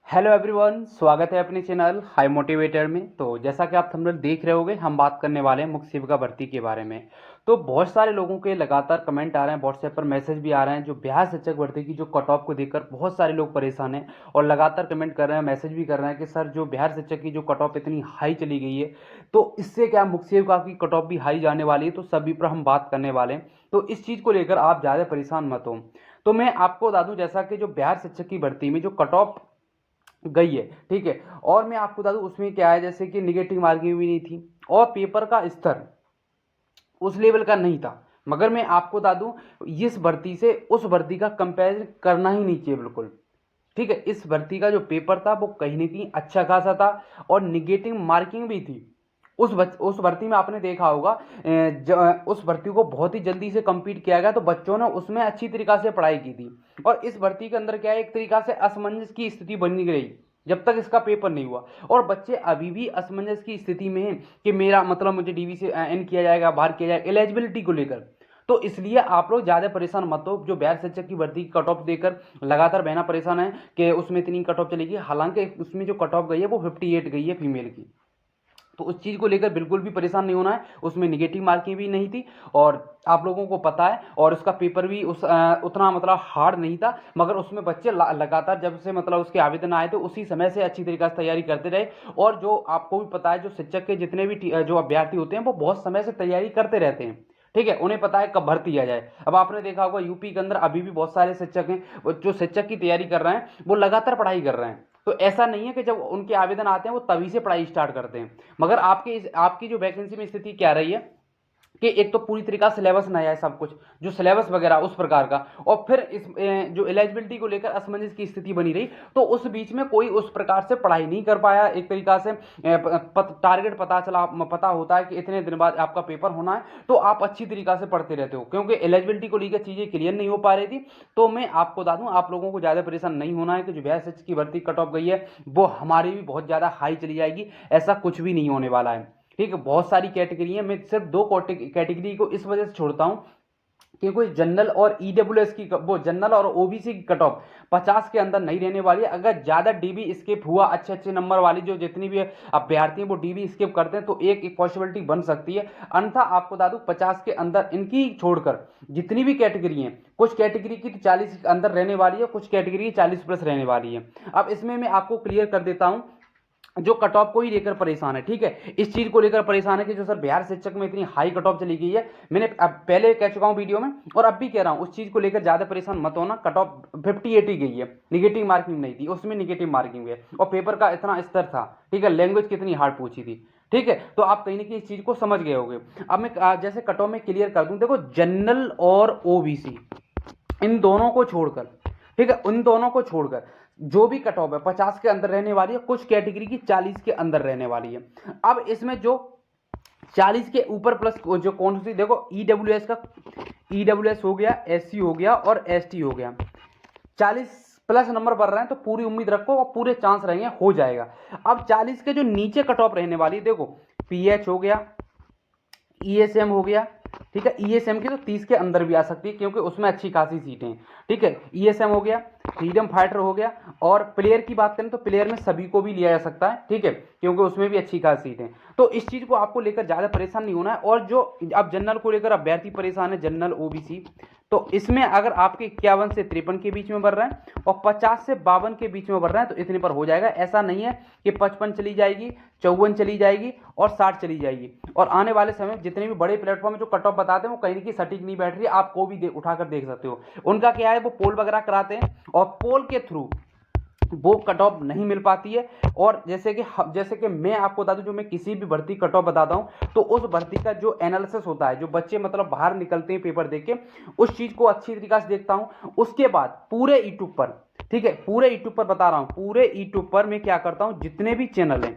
Hello everyone, स्वागत है अपने चैनल हाई मोटिवेटर में। तो जैसा कि आप थंबनेल देख रहे होंगे, हम बात करने वाले हैं मुख्य सेविका भर्ती के बारे में। तो बहुत सारे लोगों के लगातार कमेंट आ रहे हैं, व्हाट्सएप पर मैसेज भी आ रहे हैं। जो बिहार शिक्षक भर्ती की जो कट ऑफ को देखकर बहुत सारे लोग परेशान हैं और लगातार कमेंट कर रहे हैं, मैसेज भी कर रहे हैं कि सर जो बिहार शिक्षक की जो कट ऑफ इतनी हाई चली गई है, तो इससे क्या मुख्य सेविका की कट ऑफ भी हाई जाने वाली है। तो सभी पर हम बात करने वाले हैं, तो इस चीज़ को लेकर आप ज़्यादा परेशान मत हो। तो मैं आपको बता दूं, जैसा कि जो बिहार शिक्षक की भर्ती में जो कट ऑफ गई है, ठीक है, और मैं आपको बता दूं उसमें क्या है, जैसे कि निगेटिव मार्किंग भी नहीं थी और पेपर का स्तर उस लेवल का नहीं था। मगर मैं आपको बता दूं, इस भर्ती से उस भर्ती का कंपैरिजन करना ही नहीं चाहिए बिल्कुल। ठीक है, इस भर्ती का जो पेपर था वो कहीं ना कहीं अच्छा खासा था और निगेटिव मार्किंग भी थी। उस भर्ती में आपने देखा होगा, उस भर्ती को बहुत ही जल्दी से कंप्लीट किया गया, तो बच्चों ने उसमें अच्छी तरीका से पढ़ाई की थी। और इस भर्ती के अंदर क्या है, एक तरीका से असमंजस की स्थिति बनी रही जब तक इसका पेपर नहीं हुआ। और बच्चे अभी भी असमंजस की स्थिति में हैं कि मेरा मतलब मुझे डीवी से एन किया जाएगा, बाहर किया जाएगा, एलिजिबिलिटी को लेकर। तो इसलिए आप लोग ज़्यादा परेशान मत हो। जो बिहार शिक्षक की भर्ती की कट ऑफ देकर लगातार बहना परेशान है कि उसमें इतनी कट ऑफ चलेगी, हालांकि उसमें जो कट ऑफ गई है वो 58 गई है फीमेल की। तो उस चीज़ को लेकर बिल्कुल भी परेशान नहीं होना है, उसमें निगेटिव मार्किंग भी नहीं थी और आप लोगों को पता है। और उसका पेपर भी उतना मतलब हार्ड नहीं था, मगर उसमें बच्चे लगातार जब से मतलब उसके आवेदन आए थे उसी समय से अच्छी तरीके से तैयारी करते रहे। और जो आपको भी पता है, जो शिक्षक के जितने भी जो अभ्यर्थी होते हैं वो बहुत समय से तैयारी करते रहते हैं। ठीक है, उन्हें पता है कब भर्ती आ जाए। अब आपने देखा होगा यूपी के अंदर अभी भी बहुत सारे शिक्षक हैं, जो शिक्षक की तैयारी कर रहे हैं वो लगातार पढ़ाई कर रहे हैं। तो ऐसा नहीं है कि जब उनके आवेदन आते हैं वो तभी से पढ़ाई स्टार्ट करते हैं। मगर आपकी जो वैकेंसी में स्थिति क्या रही है कि एक तो पूरी तरीका से सिलेबस नया है, सब कुछ जो सिलेबस वगैरह उस प्रकार का, और फिर इस जो एलिजिबिलिटी को लेकर असमंजस की स्थिति बनी रही। तो उस बीच में कोई उस प्रकार से पढ़ाई नहीं कर पाया। एक तरीका से टारगेट पता होता है कि इतने दिन बाद आपका पेपर होना है, तो आप अच्छी तरीका से पढ़ते रहते हो क्योंकि एलिजिबिलिटी को लेकर चीज़ें क्लियर नहीं हो पा रही थी। तो मैं आपको बता दूं, आप लोगों को ज़्यादा परेशान नहीं होना है कि जो बिहार शिक्षक की भर्ती कट ऑफ गई है वो हमारी भी बहुत ज़्यादा हाई चली जाएगी, ऐसा कुछ भी नहीं होने वाला है। ठीक है, बहुत सारी कैटेगरी है, मैं सिर्फ दो कैटेगरी को इस वजह से छोड़ता हूं कि कोई जनरल और ईडब्ल्यूएस की, वो जनरल और ओबीसी की कट ऑफ 50 के अंदर नहीं रहने वाली है। अगर ज्यादा डीबी स्किप हुआ, अच्छे अच्छे नंबर वाली जो जितनी भी अभ्यर्थी हैं वो डीबी स्किप करते हैं, तो एक पॉसिबिलिटी बन सकती है। अन्यथा आपको बता दूं 50 के अंदर इनकी छोड़कर जितनी भी कैटेगरी हैं, कुछ कैटेगरी की तो 40 के अंदर रहने वाली है, कुछ कैटेगरी 40 प्लस रहने वाली है। अब इसमें मैं आपको क्लियर कर देता हूं, जो कट ऑफ को ही लेकर परेशान है। ठीक है, इस चीज को लेकर परेशान है कि जो सर बिहार शिक्षक में इतनी हाई कट ऑफ चली गई है। मैंने अब पहले कह चुका हूं वीडियो में और अब भी कह रहा हूं, उस चीज को लेकर ज्यादा परेशान मत होना। कट ऑफ 58 ही गई है, निगेटिव मार्किंग नहीं थी, उसमें निगेटिव मार्किंग है और पेपर का इतना स्तर था। ठीक है, लैंग्वेज कितनी हार्ड पूछी थी। ठीक है, तो आप कहीं ना कहीं इस चीज को समझ गए होंगे। अब मैं जैसे कट ऑफ में क्लियर कर दूं, देखो जनरल और ओबीसी इन दोनों को छोड़कर, ठीक है, उन दोनों को छोड़कर जो भी कट ऑफ है 50 के अंदर रहने वाली है, कुछ कैटेगरी की 40 के अंदर रहने वाली है। अब इसमें जो 40 के ऊपर प्लस जो कौन सी, देखो ईडब्ल्यूएस हो गया, एससी हो गया और एसटी हो गया, 40 प्लस नंबर बढ़ रहे हैं, तो पूरी उम्मीद रखो और पूरे चांस रहेंगे हो जाएगा। अब 40 के जो नीचे कट ऑफ रहने वाली है, देखो पीएच हो गया, ईएसएम हो गया। ठीक है, ईएसएम की तो 30 के अंदर भी आ सकती है क्योंकि उसमें अच्छी खासी सीटें हैं। ठीक है, ईएसएम हो गया, फ्रीडम फाइटर हो गया, और प्लेयर की बात करें तो प्लेयर में सभी को भी लिया जा सकता है। ठीक है, क्योंकि उसमें भी अच्छी खासी सीटें। तो इस चीज को आपको लेकर ज्यादा परेशान नहीं होना है। और जो अब जनरल को लेकर अभ्यर्थी परेशान है, जनरल ओबीसी, तो इसमें अगर आपके 51 से 53 के बीच में बढ़ रहे हैं और 50 से 52 के बीच में बढ़ रहे हैं तो इतने पर हो जाएगा। ऐसा नहीं है कि 55 चली जाएगी, 54 चली जाएगी और 60 चली जाएगी। और आने वाले समय जितने भी बड़े प्लेटफॉर्म जो कट ऑफ बताते हैं वो कहीं की सटीक नहीं बैठ रही, आपको भी उठाकर देख सकते हो। उनका क्या है, वो पोल वगैरह कराते हैं और पोल के थ्रू वो कट ऑफ नहीं मिल पाती है। और जैसे कि मैं आपको बता दूं, जो मैं किसी भी भर्ती कट ऑफ बताता हूं तो उस भर्ती का जो एनालिसिस होता है, जो बच्चे मतलब बाहर निकलते हैं पेपर देके, उस चीज को अच्छी तरीके से देखता हूं। उसके बाद पूरे यूट्यूब पर, ठीक है, पूरे यूट्यूब पर बता रहा हूं, पूरे यूट्यूब पर मैं क्या करता हूं, जितने भी चैनल हैं,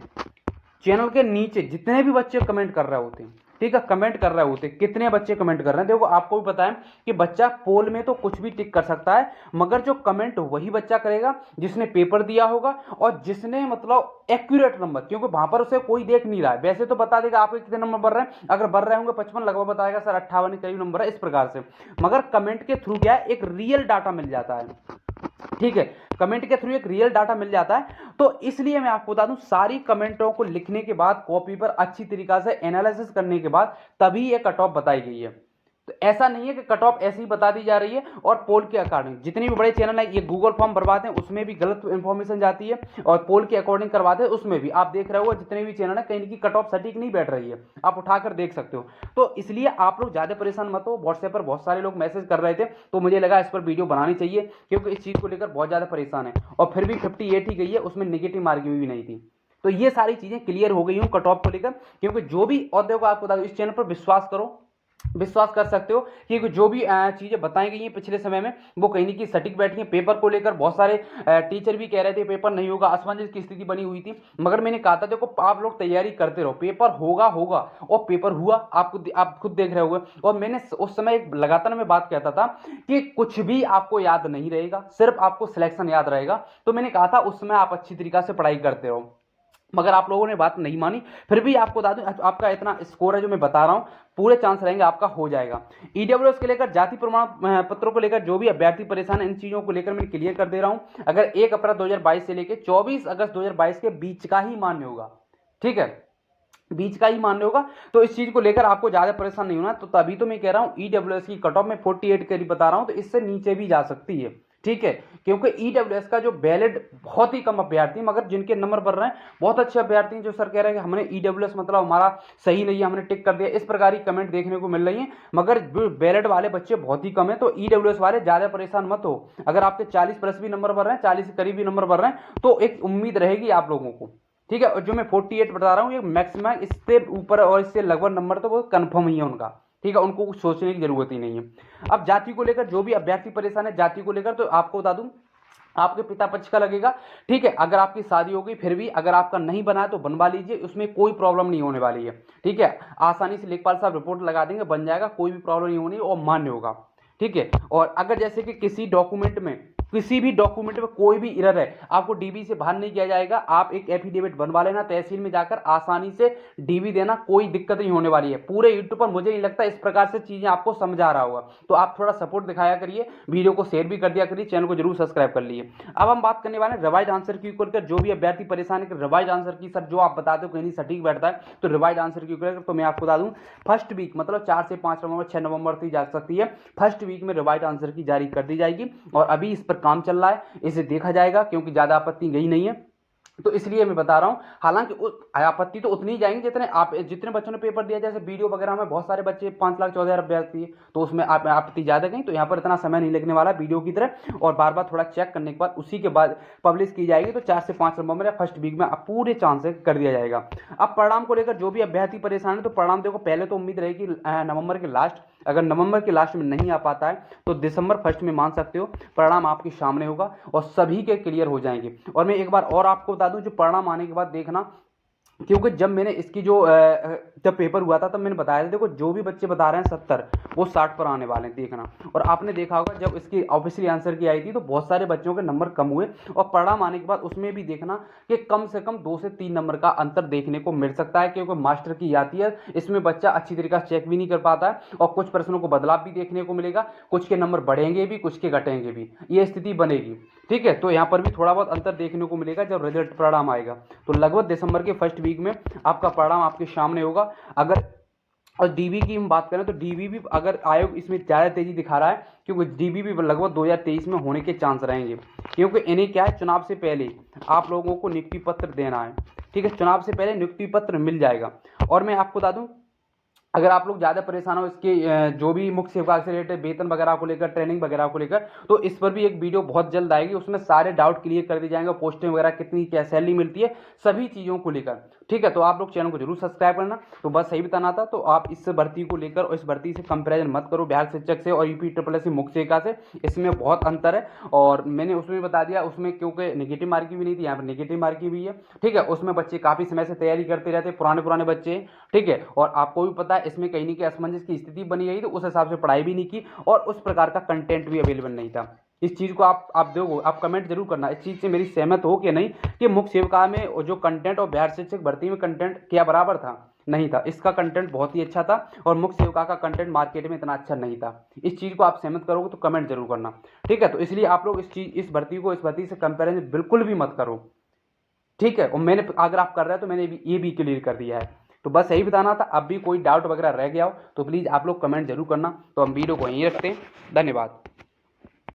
चैनल के नीचे जितने भी बच्चे कमेंट कर रहे होते हैं, ठीक है, कमेंट कर रहे होते हैं, कितने बच्चे कमेंट कर रहे हैं, देखो आपको भी पता है कि बच्चा पोल में तो कुछ भी टिक कर सकता है, मगर जो कमेंट वही बच्चा करेगा जिसने पेपर दिया होगा और जिसने मतलब एक्यूरेट नंबर, क्योंकि वहां पर उसे कोई देख नहीं रहा है। वैसे तो बता देगा आपके कितने नंबर बढ़ रहे हैं, अगर बढ़ रहे होंगे 55 लगभग बताएगा सर 58 के करीब नंबर है, इस प्रकार से। मगर कमेंट के थ्रू क्या है, एक रियल डाटा मिल जाता है। ठीक है, कमेंट के थ्रू एक रियल डाटा मिल जाता है। तो इसलिए मैं आपको बता दूं, सारी कमेंटों को लिखने के बाद कॉपी पर अच्छी तरीका से एनालिसिस करने के बाद तभी ये कट ऑफ बताई गई है। तो ऐसा नहीं है कि कट ऑफ ऐसी ही बता दी जा रही है और पोल के अकॉर्डिंग। जितने भी बड़े चैनल है ये गूगल फॉर्म भरवाते हैं उसमें भी गलत इंफॉर्मेशन जाती है और पोल के अकॉर्डिंग करवाते हैं उसमें भी। आप देख रहे हो जितने भी चैनल है कहीं की कट ऑफ सटीक नहीं बैठ रही है, आप उठाकर देख सकते हो। तो इसलिए आप लोग ज्यादा परेशान मत हो। व्हाट्सएप पर बहुत सारे लोग मैसेज कर रहे थे तो मुझे लगा इस पर वीडियो बनानी चाहिए, क्योंकि इस चीज को लेकर बहुत ज्यादा परेशान है। और फिर भी 58 ही गई है, उसमें नेगेटिव मार्किंग भी नहीं थी। तो ये सारी चीजें क्लियर हो गई हूं कट ऑफ को लेकर। क्योंकि जो भी, और देखो आपको बता दो, इस चैनल पर विश्वास करो, विश्वास कर सकते हो कि जो भी चीजें बताई गई हैं पिछले समय में वो कहीं नहीं की सटीक बैठी हैं। पेपर को लेकर बहुत सारे टीचर भी कह रहे थे पेपर नहीं होगा, असमंजस की स्थिति बनी हुई थी। मगर मैंने कहा था देखो आप लोग तैयारी करते रहो, पेपर होगा होगा। और पेपर हुआ, आप खुद देख रहे होगे। और मैंने उस समय एक लगातार मैं बात कहता था कि कुछ भी आपको याद नहीं रहेगा, सिर्फ आपको सिलेक्शन याद रहेगा। तो मैंने कहा था उस समय आप अच्छी तरीका से पढ़ाई करते रहो, मगर आप लोगों ने बात नहीं मानी। फिर भी आपको बता दूं, आपका इतना स्कोर है जो मैं बता रहा हूं, पूरे चांस रहेंगे आपका हो जाएगा। ईडब्ल्यूएस के लेकर, जाति प्रमाण पत्रों को लेकर जो भी अभ्यर्थी परेशान है, इन चीजों को लेकर मैं क्लियर कर दे रहा हूं। अगर 1 अप्रैल 2022 से लेकर 24 अगस्त 2022 के बीच का ही मान्य होगा, ठीक है, बीच का ही मान्य होगा। तो इस चीज को लेकर आपको ज्यादा परेशान नहीं होना। तो तभी तो मैं कह रहा हूं ईडब्ल्यूएस की कट ऑफ में 48 करीब बता रहा हूं, तो इससे नीचे भी जा सकती है, ठीक है। क्योंकि ईडब्ल्यूएस का जो वैलिड बहुत ही कम अभ्यर्थी, मगर जिनके नंबर बढ़ रहे हैं बहुत अच्छे अभ्यर्थी हैं, जो सर कह रहे हैं कि हमने ईडब्ल्यूएस मतलब हमारा सही नहीं है, हमने टिक कर दिया, इस प्रकार की कमेंट देखने को मिल रही है। मगर जो वैलिड वाले बच्चे बहुत ही कम है। तो ईडब्ल्यूएस वाले ज्यादा परेशान मत हो। अगर आपके 40 प्लस भी नंबर बढ़ रहे हैं, 40 के करीब भी नंबर बढ़ रहे हैं, तो एक उम्मीद रहेगी आप लोगों को, ठीक है। और जो मैं 48 बता रहा हूँ ये मैक्सिमम, इससे ऊपर और इससे लगभग नंबर तो वो कंफर्म ही है उनका, ठीक है। उनको कुछ सोचने की जरूरत ही नहीं है। अब जाति को लेकर जो भी अभ्यर्थी परेशान है जाति को लेकर, तो आपको बता दूं आपके पिता पक्ष का लगेगा, ठीक है। अगर आपकी शादी हो गई फिर भी अगर आपका नहीं बना है तो बनवा लीजिए, उसमें कोई प्रॉब्लम नहीं होने वाली है, ठीक है। आसानी से लेखपाल साहब रिपोर्ट लगा देंगे, बन जाएगा, कोई भी प्रॉब्लम नहीं होनी और मान्य होगा, ठीक है। और अगर जैसे कि किसी भी डॉक्यूमेंट में कोई भी एरर है, आपको डीबी से बाहर नहीं किया जाएगा। आप एक एफिडेविट बनवा लेना, तहसील में जाकर आसानी से डीबी देना, कोई दिक्कत नहीं होने वाली है। पूरे यूट्यूब पर मुझे नहीं लगता इस प्रकार से चीजें आपको समझा रहा होगा। तो आप थोड़ा सपोर्ट दिखाया करिए, वीडियो को शेयर भी कर दिया करिए, चैनल को जरूर सब्सक्राइब कर लीजिए। अब हम बात करने वाले हैं रिवाइज आंसर की लेकर। जो भी अभ्यर्थी परेशान है रिवाइज आंसर की, सर जो आप बताते हो कहीं नहीं सटीक बैठता है, तो रिवाइज आंसर की लेकर तो मैं आपको बता दूं फर्स्ट वीक मतलब 4 से 5 नवंबर 6 नवंबर तक जा सकती है। फर्स्ट वीक में रिवाइज आंसर की जारी कर दी जाएगी और अभी इस पर काम चल रहा है, इसे देखा जाएगा क्योंकि ज्यादा आपत्ति गई नहीं है। तो इसलिए मैं बता रहा हूं, हालांकि आपत्ति तो उतनी ही जाएंगी जितने बच्चों ने पेपर दिया। जैसे वीडियो वगैरह में बहुत सारे बच्चे 5,14,000 अभ्यर्थी है, तो उसमें आपत्ति ज्यादा गई। तो यहाँ पर इतना समय नहीं लगने वाला वीडियो की तरह, और बार बार थोड़ा चेक करने के बाद उसी के बाद पब्लिश की जाएगी। तो 4 से 5 नवंबर या फर्स्ट वीक में पूरे चांस कर दिया जाएगा। अब परिणाम को लेकर जो भी अभ्यर्थी परेशान है, तो परिणाम देखो पहले तो उम्मीद रहेगी नवंबर के लास्ट, अगर नवंबर के लास्ट में नहीं आ पाता है तो दिसंबर फर्स्ट में मान सकते हो परिणाम आपके सामने होगा और सभी के क्लियर हो जाएंगे। और मैं एक बार और आपको बता दूं, जो परिणाम आने के बाद देखना, क्योंकि जब मैंने इसकी जब पेपर हुआ था तब मैंने बताया था, देखो जो भी बच्चे बता रहे हैं 70 वो 60 पर आने वाले हैं, देखना। और आपने देखा होगा जब इसकी ऑफिशियली आंसर की आई थी तो बहुत सारे बच्चों के नंबर कम हुए, और परिणाम आने के बाद उसमें भी देखना कि कम से कम 2 से 3 नंबर का अंतर देखने को मिल सकता है। क्योंकि मास्टर की आती है, इसमें बच्चा अच्छी तरीके से चेक भी नहीं कर पाता है और कुछ प्रश्नों को बदलाव भी देखने को मिलेगा, कुछ के नंबर बढ़ेंगे भी, कुछ के घटेंगे भी, ये स्थिति बनेगी, ठीक है। तो यहाँ पर भी थोड़ा बहुत अंतर देखने को मिलेगा जब रिजल्ट परिणाम आएगा। तो लगभग दिसंबर के फर्स्ट वीक में आपका परिणाम आपके सामने होगा। अगर और डीबी की हम बात करें तो डीबी भी अगर आयोग इसमें ज़्यादा तेजी दिखा रहा है, क्योंकि डीबी भी लगभग 2023 में होने के चांस रहेंगे। क्योंकि इन्हें क्या है, चुनाव से पहले आप लोगों को नियुक्ति पत्र देना है, ठीक है। चुनाव से पहले नियुक्ति पत्र मिल जाएगा। और मैं आपको बता दूं, अगर आप लोग ज़्यादा परेशान हो इसके जो भी मुख्य सेवा से रिलेटेड वेतन वगैरह को लेकर, ट्रेनिंग वगैरह को लेकर, तो इस पर भी एक वीडियो बहुत जल्द आएगी। उसमें सारे डाउट क्लियर कर दिए जाएंगे, पोस्टिंग वगैरह कितनी क्या सैलरी मिलती है, सभी चीज़ों को लेकर, ठीक है। तो आप लोग चैनल को जरूर सब्सक्राइब करना। तो बस सही बताना था। तो आप इस भर्ती को लेकर और इस भर्ती से कंपेरिजन मत करो बिहार शिक्षक से और यूपी ट्रिपल मुख्य सेविका से, इसमें बहुत अंतर है। और मैंने उसमें बता दिया, उसमें क्योंकि नेगेटिव मार्किंग भी नहीं थी, यहाँ पर नेगेटिव मार्किंग भी है, ठीक है। उसमें बच्चे काफ़ी समय से तैयारी करते रहते, पुराने बच्चे, ठीक है। और आपको भी पता है इसमें कहीं नहीं कि असमंजस की स्थिति बनी रही, तो उस हिसाब से पढ़ाई भी नहीं की और उस प्रकार का कंटेंट भी अवेलेबल नहीं था। इस चीज़ को आप देखो, आप कमेंट जरूर करना इस चीज़ से मेरी सहमत हो कि नहीं, कि मुख्य सेविका में जो कंटेंट और बिहार शिक्षक भर्ती में कंटेंट क्या बराबर था। नहीं था। इसका कंटेंट बहुत ही अच्छा था और मुख्य सेविका का कंटेंट मार्केट में इतना अच्छा नहीं था। इस चीज़ को आप सहमत करोगे तो कमेंट जरूर करना, ठीक है। तो इसलिए आप लोग इस भर्ती से कंपेरिजन बिल्कुल भी मत करो, ठीक है। और मैंने, अगर आप कर रहे हैं तो मैंने ये भी क्लियर कर दिया है। तो बस यही बताना था। अब भी कोई डाउट वगैरह रह गया हो तो प्लीज़ आप लोग कमेंट जरूर करना। तो हम वीडियो को यहीं रखते हैं। धन्यवाद।